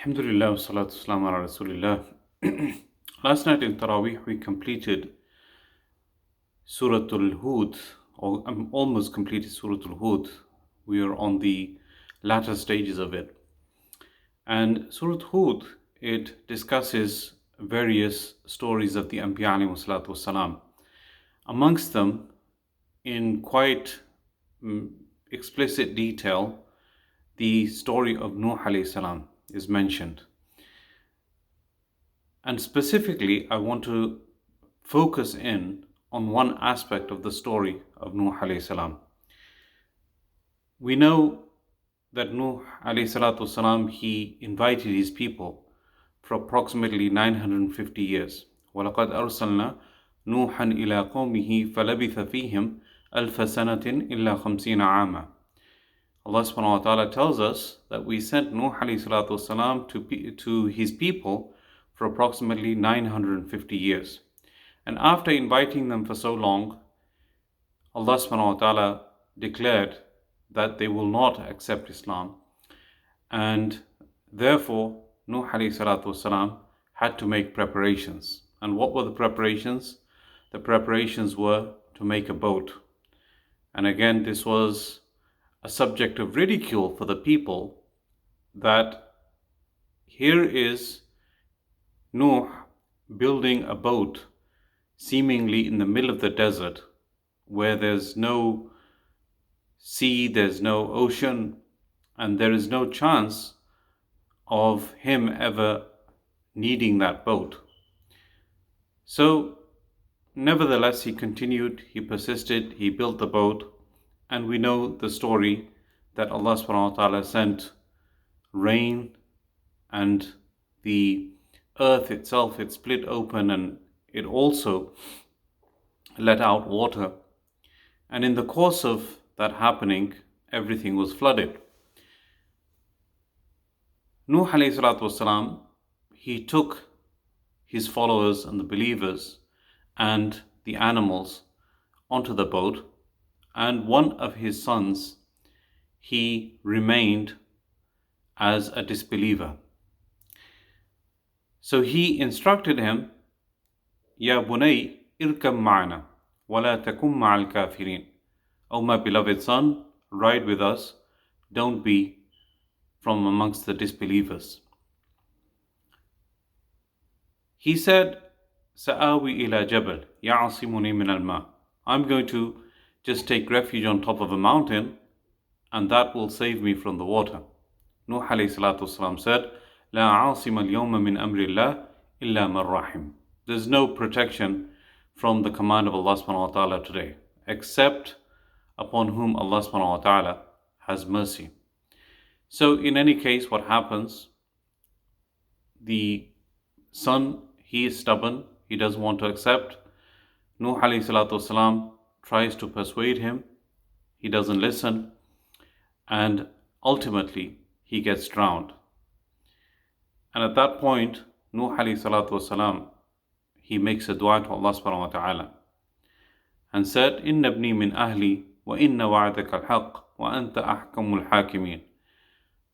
Alhamdulillah, wassalatu wassalamu ala Rasulillah. Last night in Taraweeh we completed Surah Al-Hud, or almost completed Surah Al-Hud. We are on the latter stages of it. And Surah Hud, it discusses various stories of the Anbiya alayhi salatu wassalam. Amongst them, in quite explicit detail, the story of Nuh alayhi salam is mentioned. And specifically, I want to focus in on one aspect of the story of Nuh alayhi salam. We know that Nuh alayhi salatu wasalam, he invited his people for approximately 950 years. وَلَقَدْ أَرْسَلْنَا نُوحًا إِلَىٰ قَوْمِهِ فَلَبِثَ فِيهِمْ أَلْفَ سَنَةٍ إِلَّا خَمْسِينَ عَامًا. Allah subhanahu wa ta'ala tells us that we sent Nuh alayhi salatu wasalam to his people for approximately 950 years. And after inviting them for so long, Allah subhanahu wa ta'ala declared that they will not accept Islam. And therefore, Nuh alayhi salatu wasalam had to make preparations. And what were the preparations? The preparations were to make a boat. And again, this was a subject of ridicule for the people, that here is Nuh building a boat seemingly in the middle of the desert, where there's no sea, there's no ocean, and there is no chance of him ever needing that boat. So nevertheless, he continued, he persisted, he built the boat, and we know the story that Allah subhanahu wa ta'ala sent rain, and the earth itself, it split open, and it also let out water. And in the course of that happening, everything was flooded. Nuh alayhi salatu wasalam, he took his followers and the believers and the animals onto the boat, and one of his sons, he remained as a disbeliever. So he instructed him, Ya bunay irkam ma'ana, wala takum ma'al kafirin. O my beloved son, ride with us, don't be from amongst the disbelievers. He said, Sa'awi ila jabal, ya'asimuni min al-ma. I'm going to just take refuge on top of a mountain, and that will save me from the water. Nuh alayhi salatu wasalam said, La asima al-yawma min amri Allah illa man rahim. There's no protection from the command of Allah subhanahu wa ta'ala today, except upon whom Allah subhanahu wa ta'ala has mercy. So in any case, what happens? The son, he is stubborn, he doesn't want to accept. Nuh alayhi salatu wasalam tries to persuade him, he doesn't listen, and ultimately he gets drowned. And at that point, Nuh alayhi salatu wasalam, he makes a dua to Allah subhanahu wa ta'ala and said, Inna ibni min ahli wa inna wa'adaka al-haq wa anta ahkamul hakimin.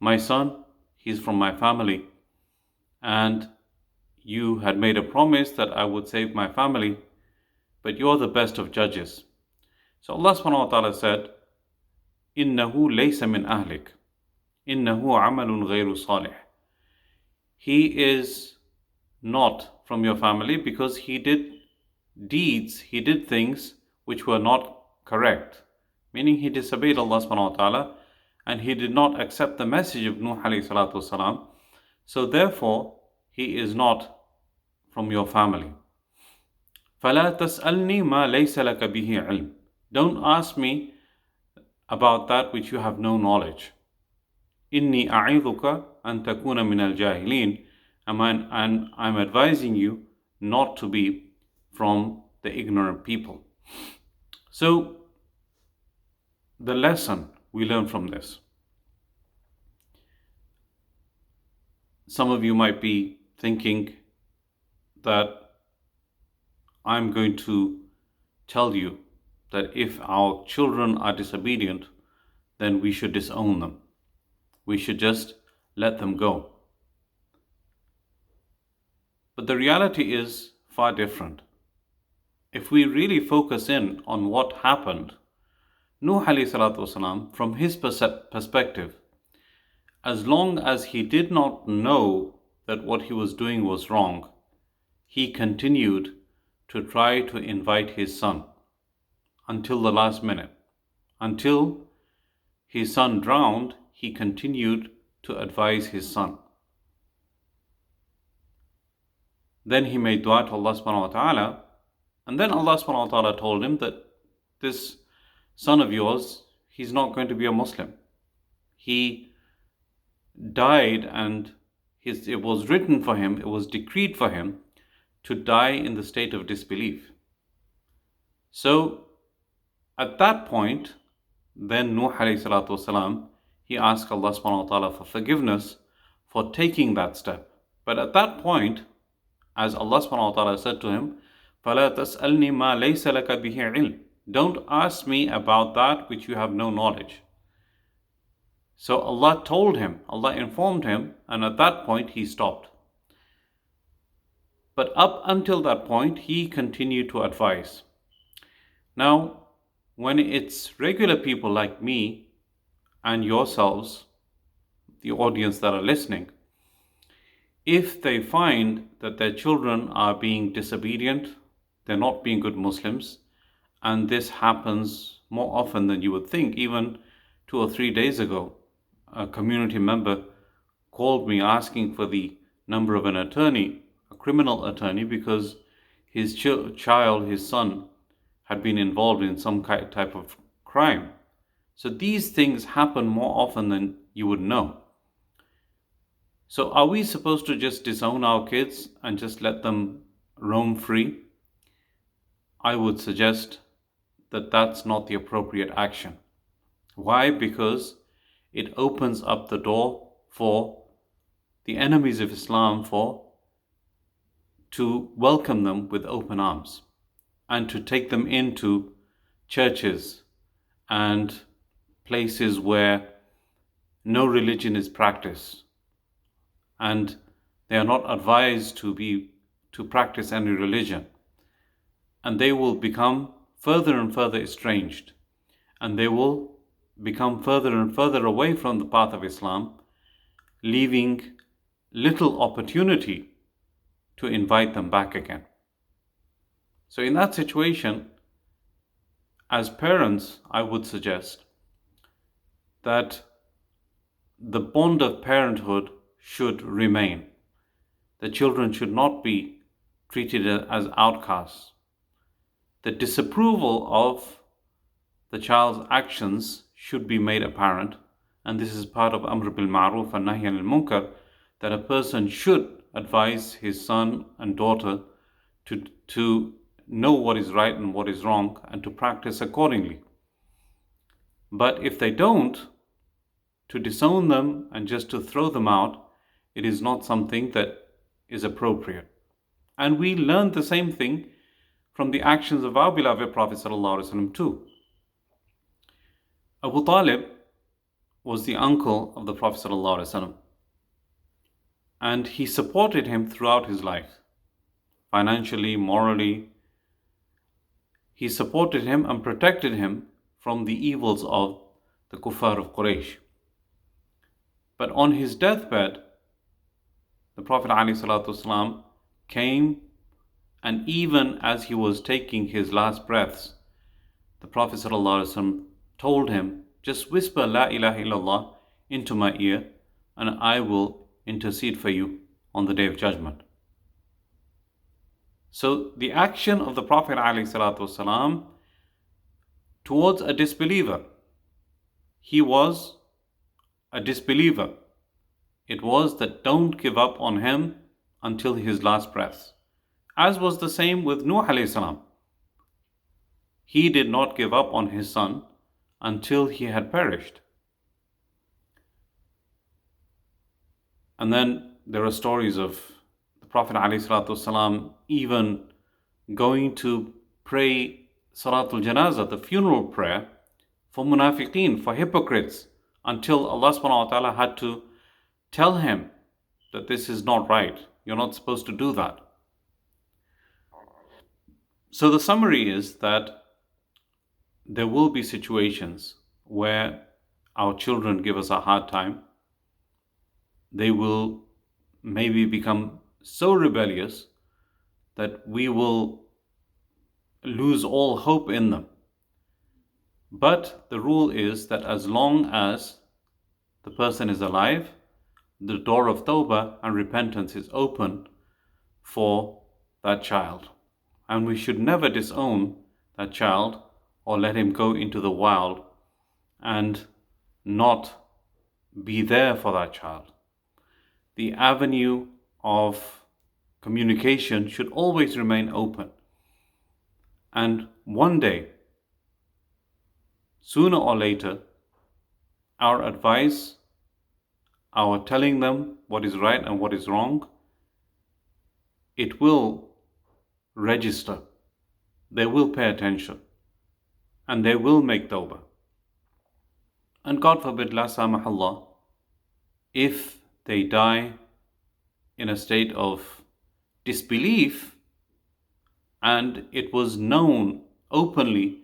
My son, he is from my family, and you had made a promise that I would save my family, but you are the best of judges. So Allah subhanahu wa ta'ala said, Innahu laysa min ahlik, innahu amalun ghayru salih. He is not from your family because he did deeds, he did things which were not correct. Meaning he disobeyed Allah subhanahu wa ta'ala, and he did not accept the message of Nuh alayhi salatu wasalam. So therefore, he is not from your family. فَلَا تَسْأَلْنِي مَا لَيْسَ لَكَ بِهِ عِلْمٍ. Don't ask me about that which you have no knowledge. إِنِّي أَعِذُكَ أَن تَكُونَ مِنَ الْجَاهِلِينَ. And I'm advising you not to be from the ignorant people. So, the lesson we learn from this. Some of you might be thinking that I'm going to tell you that if our children are disobedient, then we should disown them. We should just let them go. But the reality is far different. If we really focus in on what happened, Nuh والسلام, from his perspective, as long as he did not know that what he was doing was wrong, he continued to try to invite his son until the last minute. Until his son drowned, he continued to advise his son. Then he made dua to Allah subhanahu wa ta'ala, and then Allah subhanahu wa ta'ala told him that this son of yours, he's not going to be a Muslim. He died, and it was written for him, it was decreed for him to die in the state of disbelief. So at that point, then Nuh والسلام, he asked Allah subhanahu wa ta'ala for forgiveness for taking that step. But at that point, as Allah subhanahu wa ta'ala said to him, فَلَا تَسْأَلْنِي مَا لَيْسَ لَكَ بِهِ عِلْمٍ, don't ask me about that which you have no knowledge. So Allah told him, Allah informed him, and at that point he stopped. But up until that point, he continued to advise. Now, when it's regular people like me and yourselves, the audience that are listening, if they find that their children are being disobedient, they're not being good Muslims, and this happens more often than you would think. Even 2 or 3 days ago, a community member called me asking for the number of an attorney, a criminal attorney, because his child, his son, had been involved in some type of crime. So these things happen more often than you would know. So are we supposed to just disown our kids and just let them roam free? I would suggest that that's not the appropriate action. Why? Because it opens up the door for the enemies of Islam to welcome them with open arms and to take them into churches and places where no religion is practiced, and they are not advised to practice any religion, and they will become further and further estranged, and they will become further and further away from the path of Islam, leaving little opportunity to invite them back again. So in that situation, as parents, I would suggest that the bond of parenthood should remain. The children should not be treated as outcasts. The disapproval of the child's actions should be made apparent, and this is part of Amr bil Ma'ruf and Nahy anil Munkar, that a person should advise his son and daughter to know what is right and what is wrong and to practice accordingly. But if they don't, to disown them and just to throw them out, it is not something that is appropriate. And we learned the same thing from the actions of our beloved Prophet ﷺ too. Abu Talib was the uncle of the Prophet ﷺ, and he supported him throughout his life, financially, morally. He supported him and protected him from the evils of the kuffar of Quraysh. But on his deathbed, the Prophet ﷺ came, and even as he was taking his last breaths, the Prophet ﷺ told him, just whisper La ilaha illallah into my ear, and I will intercede for you on the Day of Judgment. So the action of the Prophet ﷺ towards a disbeliever, he was a disbeliever. It was that don't give up on him until his last breath. As was the same with Nuh AS. He did not give up on his son until he had perished. And then there are stories of the Prophet ﷺ even going to pray Salatul Janazah, the funeral prayer, for munafiqeen, for hypocrites, until Allah subhanahu wa ta'ala had to tell him that this is not right. You're not supposed to do that. So the summary is that there will be situations where our children give us a hard time. They will maybe become so rebellious that we will lose all hope in them. But the rule is that as long as the person is alive, the door of tawbah and repentance is open for that child. And we should never disown that child or let him go into the wild and not be there for that child. The avenue of communication should always remain open. And one day, sooner or later, our advice, our telling them what is right and what is wrong, it will register. They will pay attention and they will make tawbah. And God forbid, la samahallah, if they die in a state of disbelief and it was known openly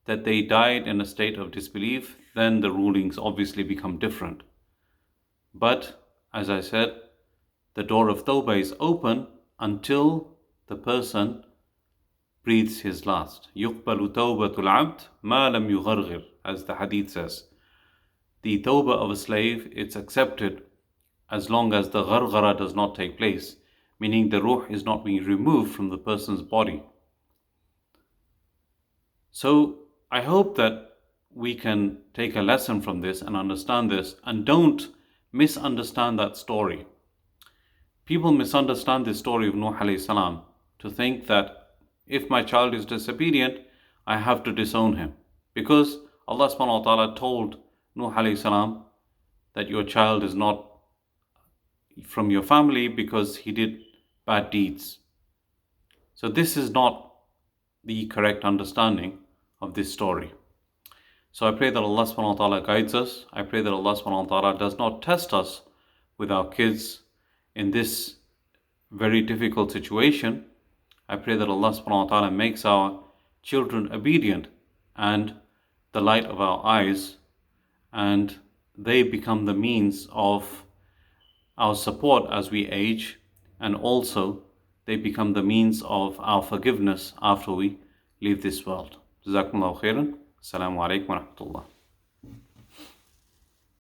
that they died in a state of disbelief, then the rulings obviously become different. But as I said, the door of tawbah is open until the person breathes his last. يُقْبَلُ تَوْبَةُ الْعَبْدِ مَا لَمْ يُغَرْغِرْ, as the hadith says. The tawbah of a slave, it's accepted as long as the gharghara does not take place, meaning the ruh is not being removed from the person's body. So I hope that we can take a lesson from this and understand this, and don't misunderstand that story. People misunderstand the story of Nuh AS to think that if my child is disobedient, I have to disown him. Because Allah subhanahu wa ta'ala told Nuh AS that your child is not from your family because he did bad deeds. So this is not the correct understanding of this story. So I pray that Allah subhanahu wa ta'ala guides us. I pray that Allah subhanahu wa ta'ala does not test us with our kids in this very difficult situation. I pray that Allah subhanahu wa ta'ala makes our children obedient and the light of our eyes, and they become the means of our support as we age, and also they become the means of our forgiveness after we leave this world. Jazakumullahu khairan. Assalamu alaikum wa rahmatullah.